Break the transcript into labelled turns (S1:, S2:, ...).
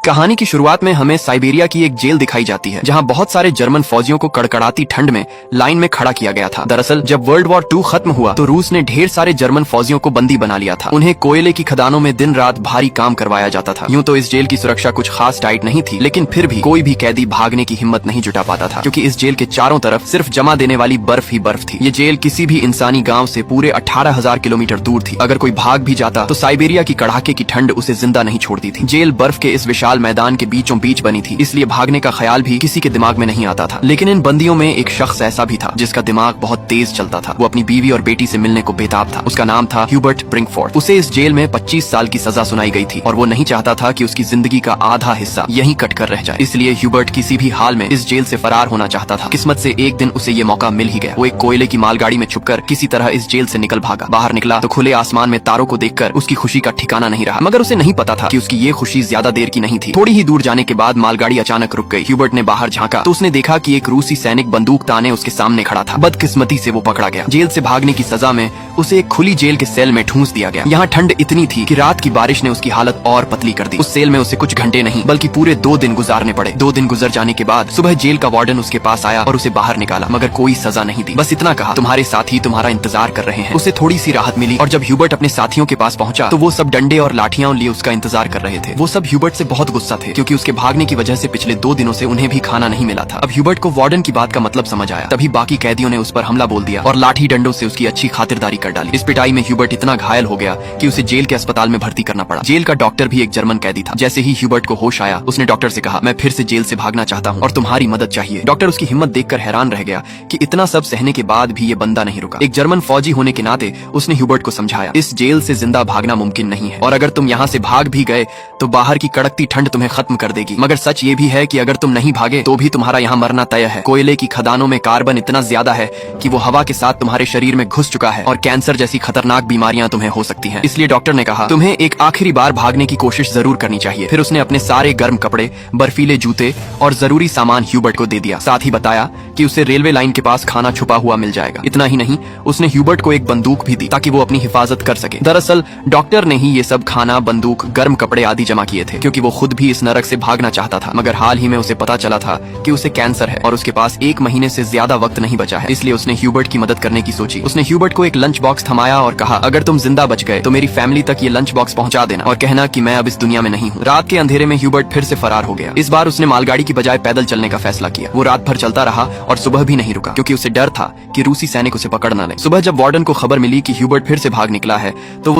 S1: कहानी की शुरुआत में हमें साइबेरिया की एक जेल दिखाई जाती है जहां बहुत सारे जर्मन फौजियों को कड़कड़ाती ठंड में लाइन में खड़ा किया गया था। दरअसल जब वर्ल्ड वॉर 2 खत्म हुआ तो रूस ने ढेर सारे जर्मन फौजियों को बंदी बना लिया था। उन्हें कोयले की खदानों में दिन रात भारी काम करवाया जाता था। यूं तो इस जेल की सुरक्षा कुछ खास टाइट नहीं थी, लेकिन फिर भी कोई भी कैदी भागने की हिम्मत नहीं जुटा पाता था, क्योंकि इस जेल के चारों तरफ सिर्फ जमा देने वाली बर्फ ही बर्फ थी। ये जेल किसी भी इंसानी गाँव से पूरे 18,000 किलोमीटर दूर थी। अगर कोई भाग भी जाता तो साइबेरिया की कड़ाके की ठंड उसे जिंदा नहीं छोड़ती थी। जेल बर्फ के इस विशाल मैदान के बीचों बीच बनी थी, इसलिए भागने का ख्याल भी किसी के दिमाग में नहीं आता था। लेकिन इन बंदियों में एक शख्स ऐसा भी था जिसका दिमाग बहुत तेज चलता था। वो अपनी बीवी और बेटी से मिलने को बेताब था। उसका नाम था ह्यूबर्ट ब्रिंकफोर्ड। उसे इस जेल में 25 साल की सजा सुनाई गई थी और वो नहीं चाहता था कि उसकी जिंदगी का आधा हिस्सा यहीं कट कर रह जाए। इसलिए ह्यूबर्ट किसी भी हाल में इस जेल से फरार होना चाहता था। किस्मत से एक दिन उसे ये मौका मिल ही गया। वो एक कोयले की मालगाड़ी में छुपकर किसी तरह इस जेल से निकल भागा। बाहर निकला तो खुले आसमान में तारों को देखकर उसकी खुशी का ठिकाना नहीं रहा, मगर उसे नहीं पता था कि उसकी ये खुशी ज्यादा देर की नहीं थी। थोड़ी ही दूर जाने के बाद मालगाड़ी अचानक रुक गई। ह्यूबर्ट ने बाहर झांका तो उसने देखा कि एक रूसी सैनिक बंदूक ताने उसके सामने खड़ा था। बदकिस्मती से वो पकड़ा गया। जेल से भागने की सजा में उसे एक खुली जेल के सेल में ठूंस दिया गया। यहाँ ठंड इतनी थी कि रात की बारिश ने उसकी हालत और पतली कर दी। उस सेल में उसे कुछ घंटे नहीं बल्कि पूरे 2 दिन गुजारने पड़े। 2 दिन गुजर जाने के बाद सुबह जेल का वार्डन उसके पास आया और उसे बाहर निकाला, मगर कोई सजा नहीं दी। बस इतना कहा, तुम्हारे साथी तुम्हारा इंतजार कर रहे हैं। उसे थोड़ी सी राहत मिली और जब ह्यूबर्ट अपने साथियों के पास पहुंचा तो वो सब डंडे और लाठियां लिए उसका इंतजार कर रहे थे। वो सब ह्यूबर्ट से बहुत गुस्सा थे, क्योंकि उसके भागने की वजह से पिछले 2 दिनों से उन्हें भी खाना नहीं मिला था। अब ह्यूबर्ट को वार्डन की बात का मतलब समझ आया। तभी बाकी कैदियों ने उस पर हमला बोल दिया और लाठी डंडों से उसकी अच्छी खातिरदारी कर डाली। इस पिटाई में ह्यूबर्ट इतना घायल हो गया कि उसे जेल के अस्पताल में भर्ती करना पड़ा। जेल का डॉक्टर भी एक जर्मन कैदी था। जैसे ही ह्यूबर्ट को होश आया उसने डॉक्टर से कहा, मैं फिर से जेल से भागना चाहता हूँ और तुम्हारी मदद चाहिए। डॉक्टर उसकी हिम्मत देखकर हैरान रह गया कि इतना सब सहने के बाद भी ये बंदा नहीं रुका। एक जर्मन फौजी होने के नाते उसने ह्यूबर्ट को समझाया, इस जेल से जिंदा भागना मुमकिन नहीं है और अगर तुम यहाँ से भाग भी गए तो बाहर की कड़कती ठंड तुम्हें खत्म कर देगी। मगर सच ये भी है कि अगर तुम नहीं भागे तो भी तुम्हारा यहाँ मरना तय है। कोयले की खदानों में कार्बन इतना ज्यादा है कि वो हवा के साथ तुम्हारे शरीर में घुस चुका है और कैंसर जैसी खतरनाक बीमारियां तुम्हें हो सकती हैं। इसलिए डॉक्टर ने कहा, तुम्हें एक आखिरी बार भागने की कोशिश जरूर करनी चाहिए। फिर उसने अपने सारे गर्म कपड़े, बर्फीले जूते और जरूरी सामान ह्यूबर्ट को दे दिया। साथ ही बताया कि उसे रेलवे लाइन के पास खाना छुपा हुआ मिल जाएगा। इतना ही नहीं, उसने ह्यूबर्ट को एक बंदूक भी दी ताकि वो अपनी हिफाजत कर सके। दरअसल डॉक्टर ने ही ये सब खाना, बंदूक, गर्म कपड़े आदि जमा किए थे, क्योंकि वो खुद भी इस नरक से भागना चाहता था। मगर हाल ही में उसे पता चला था कि उसे कैंसर है और उसके पास 1 महीने से ज्यादा वक्त नहीं बचा है। इसलिए उसने ह्यूबर्ट की मदद करने की सोची। उसने ह्यूबर्ट को एक लंच बॉक्स थमाया और कहा, अगर तुम जिंदा बच गए तो मेरी फैमिली तक ये लंच बॉक्स पहुंचा देना और कहना कि मैं अब इस दुनिया में नहीं हूँ। रात के अंधेरे में ह्यूबर्ट फिर से फरार हो गया। इस बार उसने मालगाड़ी की बजाय पैदल चलने का फैसला किया। वो रात भर चलता रहा और सुबह भी नहीं रुका, क्योंकि उसे डर था कि रूसी सैनिक उसे पकड़ न ले। सुबह जब वार्डन को खबर मिली कि ह्यूबर्ट फिर से भाग निकला है तो